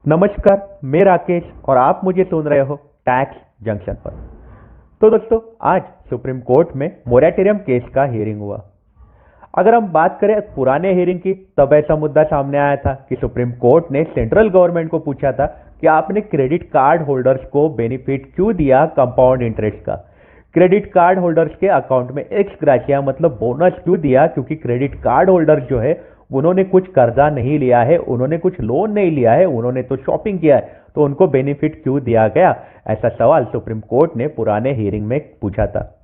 नमस्कार, मैं राकेश और आप मुझे सुन रहे हो टैक्स जंक्शन पर। तो दोस्तों, आज सुप्रीम कोर्ट में मोरेटोरियम केस का हियरिंग हुआ। अगर हम बात करें पुराने हियरिंग की, तब ऐसा मुद्दा सामने आया था कि सुप्रीम कोर्ट ने सेंट्रल गवर्नमेंट को पूछा था कि आपने क्रेडिट कार्ड होल्डर्स को बेनिफिट क्यों दिया कंपाउंड इंटरेस्ट का। क्रेडिट कार्ड होल्डर्स के अकाउंट में एक्स ग्राचिया मतलब बोनस क्यों दिया, क्योंकि क्रेडिट कार्ड होल्डर्स जो है उन्होंने कुछ कर्जा नहीं लिया है, उन्होंने कुछ लोन नहीं लिया है, उन्होंने तो शॉपिंग किया है, तो उनको बेनिफिट क्यों दिया गया। ऐसा सवाल सुप्रीम कोर्ट ने पुराने हियरिंग में पूछा था।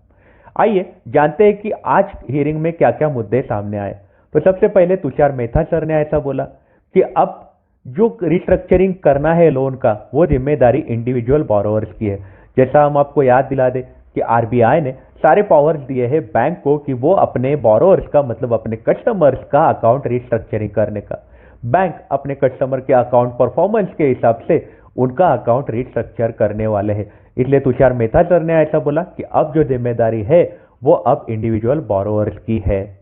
आइए जानते हैं कि आज हियरिंग में क्या क्या मुद्दे सामने आए। तो सबसे पहले तुषार मेहता सर ने ऐसा बोला कि अब जो रिस्ट्रक्चरिंग करना है लोन का, वो जिम्मेदारी इंडिविजुअल बोरोवर्स की है। जैसा हम आपको याद दिला दे कि आरबीआई ने सारे पावर्स दिए हैं बैंक को कि वो अपने बोरोवर्स का मतलब अपने कस्टमर्स का अकाउंट रिस्ट्रक्चरिंग करने का। बैंक अपने कस्टमर के अकाउंट परफॉर्मेंस के हिसाब से उनका अकाउंट रिस्ट्रक्चर करने वाले हैं। इसलिए तुषार मेहता सर ने ऐसा बोला कि अब जो जिम्मेदारी है वो अब इंडिविजुअल बोरोवर्स की है।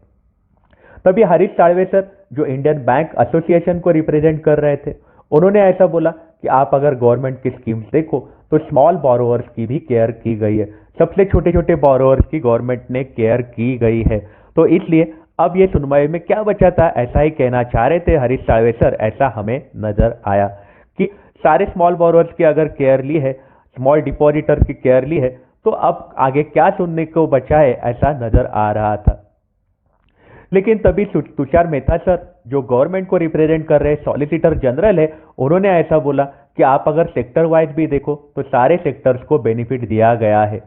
तभी हरीश साळवे सर, जो इंडियन बैंक एसोसिएशन को रिप्रेजेंट कर रहे थे, उन्होंने ऐसा बोला कि आप अगर गवर्नमेंट की स्कीम्स देखो तो स्मॉल बोरोवर्स की भी केयर की गई है, सबसे छोटे छोटे बोरोवर्स की गवर्नमेंट ने केयर की गई है। तो इसलिए अब ये सुनवाई में क्या बचा था, ऐसा ही कहना चाह रहे थे हरीश साळवे सर। ऐसा हमें नजर आया कि सारे स्मॉल बोरोवर्स की अगर केयर ली है, स्मॉल डिपॉजिटर्स की केयर ली है, तो अब आगे क्या सुनने को बचा है, ऐसा नजर आ रहा था। लेकिन तभी तुषार मेहता सर, जो गवर्नमेंट को रिप्रेजेंट कर रहे सॉलिसिटर जनरल है, उन्होंने ऐसा बोला कि आप अगर सेक्टर वाइज भी देखो तो सारे सेक्टर्स को बेनिफिट दिया गया है।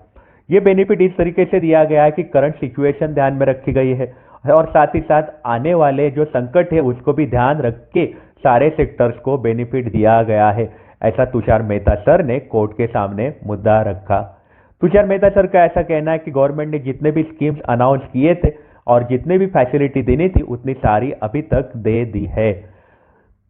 ये बेनिफिट इस तरीके से दिया गया है कि करंट सिचुएशन ध्यान में रखी गई है और साथ ही साथ आने वाले जो संकट है उसको भी ध्यान रख के सारे सेक्टर्स को बेनिफिट दिया गया है। ऐसा तुषार मेहता सर ने कोर्ट के सामने मुद्दा रखा। तुषार मेहता सर का ऐसा कहना है कि गवर्नमेंट ने जितने भी स्कीम्स अनाउंस किए थे और जितने भी फैसिलिटी देनी थी उतनी सारी अभी तक दे दी है।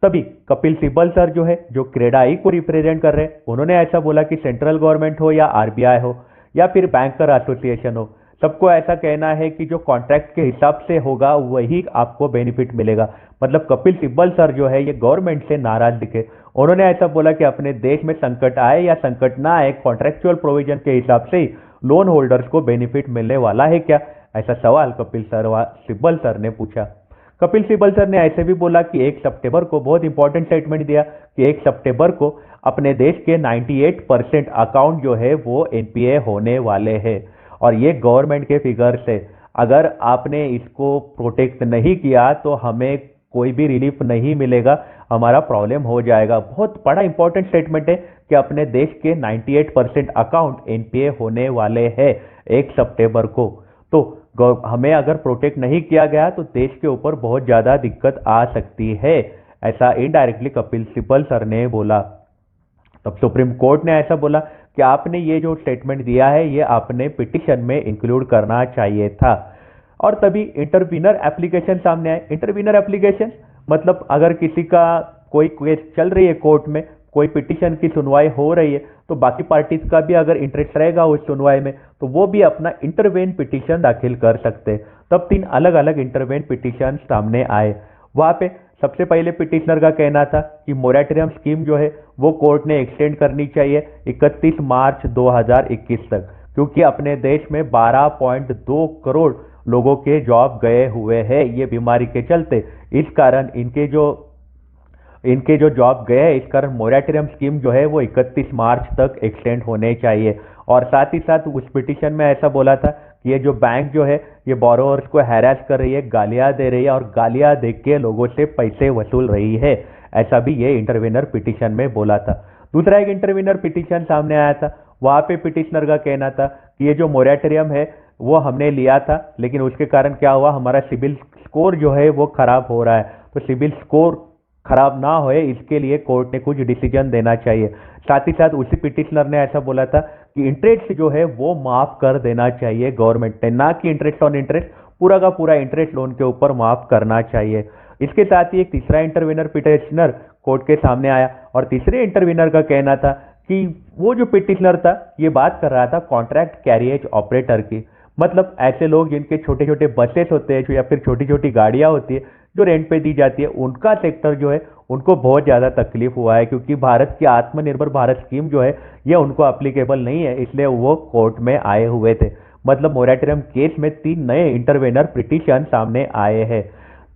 तभी कपिल सिब्बल सर, जो है जो क्रेडाई को रिप्रेजेंट कर रहे हैं, उन्होंने ऐसा बोला कि सेंट्रल गवर्नमेंट हो या आरबीआई हो या फिर बैंकर एसोसिएशन हो, सबको ऐसा कहना है कि जो कॉन्ट्रैक्ट के हिसाब से होगा वही आपको बेनिफिट मिलेगा। मतलब कपिल सिब्बल सर जो है ये गवर्नमेंट से नाराज दिखे। उन्होंने ऐसा बोला कि अपने देश में संकट आए या संकट ना आए, कॉन्ट्रेक्चुअल प्रोविजन के हिसाब से ही लोन होल्डर्स को बेनिफिट मिलने वाला है क्या, ऐसा सवाल कपिल सिब्बल सर ने पूछा। कपिल सिब्बल सर ने ऐसे भी बोला कि 1 सितंबर को बहुत इंपॉर्टेंट स्टेटमेंट दिया कि 1 सितंबर को अपने देश के 98% अकाउंट जो है वो एनपीए होने वाले हैं और ये गवर्नमेंट के फिगर से। अगर आपने इसको प्रोटेक्ट नहीं किया तो हमें कोई भी रिलीफ नहीं मिलेगा, हमारा प्रॉब्लम हो जाएगा। बहुत बड़ा इंपॉर्टेंट स्टेटमेंट है कि अपने देश के 98% अकाउंट एनपीए होने वाले हैं 1 सितंबर को। तो हमें अगर प्रोटेक्ट नहीं किया गया तो देश के ऊपर बहुत ज्यादा दिक्कत आ सकती है, ऐसा इनडायरेक्टली कपिल सिब्बल सर ने बोला। तब सुप्रीम कोर्ट ने ऐसा बोला कि आपने ये जो स्टेटमेंट दिया है ये आपने पिटिशन में इंक्लूड करना चाहिए था। और तभी इंटरवीनर एप्लीकेशन सामने आए। इंटरवीनर एप्लीकेशन मतलब अगर किसी का कोई केस चल रही है कोर्ट में, कोई पिटिशन की सुनवाई हो रही है, तो बाकी पार्टीज का भी अगर इंटरेस्ट रहेगा उस सुनवाई में तो वो भी अपना इंटरवेन पिटिशन दाखिल कर सकते हैं। तब 3 अलग अलग इंटरवेन पिटिशन सामने आए। वहां पे सबसे पहले पिटिशनर का कहना था कि मोरेटोरियम स्कीम जो है वो कोर्ट ने एक्सटेंड करनी चाहिए 31 मार्च 2021 तक, क्योंकि अपने देश में 12.2 करोड़ लोगों के जॉब गए हुए हैं ये बीमारी के चलते। इस कारण इनके जो जॉब गए हैं, इस कारण मोरेटोरियम स्कीम जो है वो 31 मार्च तक एक्सटेंड होने चाहिए। और साथ ही साथ उस पिटिशन में ऐसा बोला था कि ये जो बैंक जो है ये बोरोवर्स को हैरेस कर रही है, गालियां दे रही है और गालियां दे के लोगों से पैसे वसूल रही है, ऐसा भी ये इंटरवीनर पिटिशन में बोला था। दूसरा एक इंटरवीनर पिटिशन सामने आया था। वहां पे पिटिशनर का कहना था कि ये जो मोरेटोरियम है वो हमने लिया था, लेकिन उसके कारण क्या हुआ, हमारा सिबिल स्कोर जो है वो खराब हो रहा है। तो सिबिल स्कोर खराब ना होए इसके लिए कोर्ट ने कुछ डिसीजन देना चाहिए। साथ ही साथ उसी पिटिशनर ने ऐसा बोला था कि इंटरेस्ट जो है वो माफ कर देना चाहिए गवर्नमेंट ने, ना कि इंटरेस्ट ऑन इंटरेस्ट, पूरा का पूरा इंटरेस्ट लोन के ऊपर माफ करना चाहिए। इसके साथ ही एक तीसरा इंटरवीनर पिटिशनर कोर्ट के सामने आया और तीसरे इंटरवीनर का कहना था कि वो जो पिटिशनर था ये बात कर रहा था कॉन्ट्रैक्ट कैरियज ऑपरेटर की। मतलब ऐसे लोग जिनके छोटे छोटे बसेस होते हैं या फिर छोटी छोटी गाड़ियां होती है, जो रेंट पे दी जाती है, उनका सेक्टर जो है उनको बहुत ज़्यादा तकलीफ हुआ है, क्योंकि भारत की आत्मनिर्भर भारत स्कीम जो है ये उनको अप्लीकेबल नहीं है, इसलिए वो कोर्ट में आए हुए थे। मतलब मोरेटोरियम केस में 3 नए इंटरवेनर पिटीशन सामने आए हैं।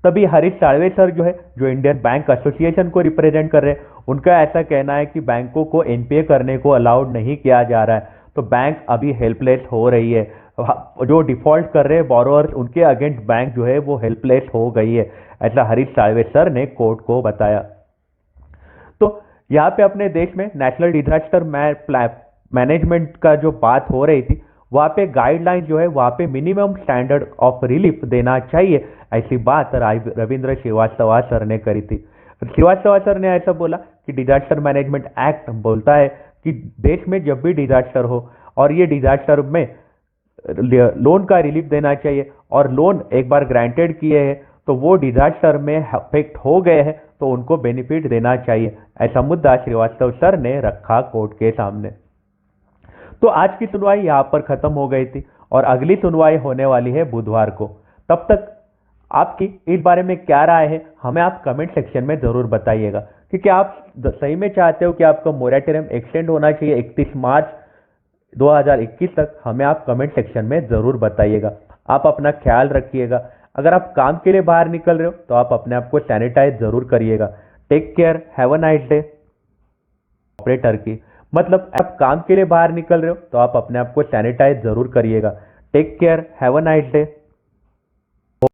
तभी हरीश साळवे सर जो है, जो इंडियन बैंक एसोसिएशन को रिप्रेजेंट कर रहे हैं, उनका ऐसा कहना है कि बैंकों को एनपीए करने को अलाउड नहीं किया जा रहा है, तो बैंक अभी हेल्पलेस हो रही है। जो डिफॉल्ट कर रहे हैं बोरोअर्स, उनके अगेंस्ट बैंक जो है वो हेल्पलेस हो गई है, ऐसा हरीश साळवे सर ने कोर्ट को बताया। तो यहाँ पे अपने देश में नेशनल डिजास्टर मैनेजमेंट का जो बात हो रही थी, वहाँ पे गाइडलाइन जो है वहाँ पे मिनिमम स्टैंडर्ड ऑफ रिलीफ देना चाहिए, ऐसी बात रविंद्र श्रीवास्तव सर ने करी थी। श्रीवास्तव सर ने ऐसा बोला कि डिजास्टर मैनेजमेंट एक्ट बोलता है कि देश में जब भी डिजास्टर हो और ये डिजास्टर में लोन का रिलीफ देना चाहिए, और लोन एक बार ग्रांटेड किए हैं तो वो डिजास्टर में अफेक्ट हो गए हैं तो उनको बेनिफिट देना चाहिए, ऐसा मुद्दा श्रीवास्तव सर ने रखा कोर्ट के सामने। तो आज की सुनवाई यहाँ पर खत्म हो गई थी और अगली सुनवाई होने वाली है बुधवार को। तब तक आपकी इस बारे में क्या राय है, हमें आप कमेंट सेक्शन में जरूर बताइएगा, क्योंकि आप सही में चाहते हो कि आपका मोरेटोरियम एक्सटेंड होना चाहिए 31 मार्च 2021 तक, हमें आप कमेंट सेक्शन में जरूर बताइएगा। आप अपना ख्याल रखिएगा। अगर आप काम के लिए बाहर निकल रहे हो तो आप अपने आप को सैनिटाइज जरूर करिएगा। Take care, have a nice day. Operator की मतलब आप काम के लिए बाहर निकल रहे हो तो आप अपने आप को सैनिटाइज जरूर करिएगा। Take care, have a nice day.